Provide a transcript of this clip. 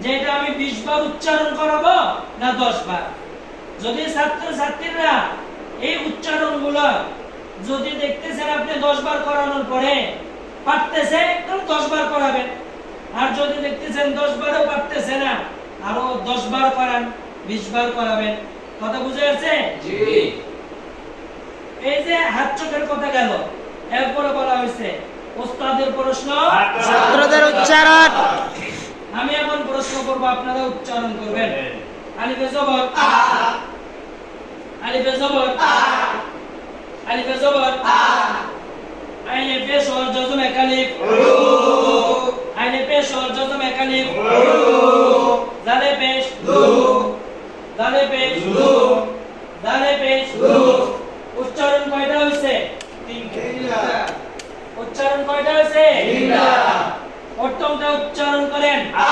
যে এটা আমি 20 বার উচ্চারণ করাবো না 10 বার। যদি ছাত্রছাত্রীরা এই উচ্চারণগুলো যদি দেখতেছেন আপনি 10 বার করানোর পরে পারতেছে তাহলে 10 বার করাবেন, আর যদি দেখতেছেন 10 বারও পারতেছে না আরো 10 বার করান, 20 বার করাবেন। কথা বুঝে গেছে? জি। এই যে হাত চোখের কথা গেল, এরপরে বলা হয়েছে ওস্তাদের প্রশ্ন ছাত্রদের উচ্চারণ। আমি এখন প্রশ্ন করব, আপনারা উচ্চারণ করবেন। আলিফে জবর আ, আলিফে জবর আ, আলিফে জবর আ, আইনে পেশ ও জজম একালিফ রু, আইনে পেশ ও জজম একালিফ রু, জালে পেশ লু, জালে পেশ লু, জালে পেশ লু। উচ্চারণ কয়টা হইছে? তিনটা, উচ্চারণ কয়টা হইছে? তিনটা। প্রথমটা উচ্চারণ করেন আ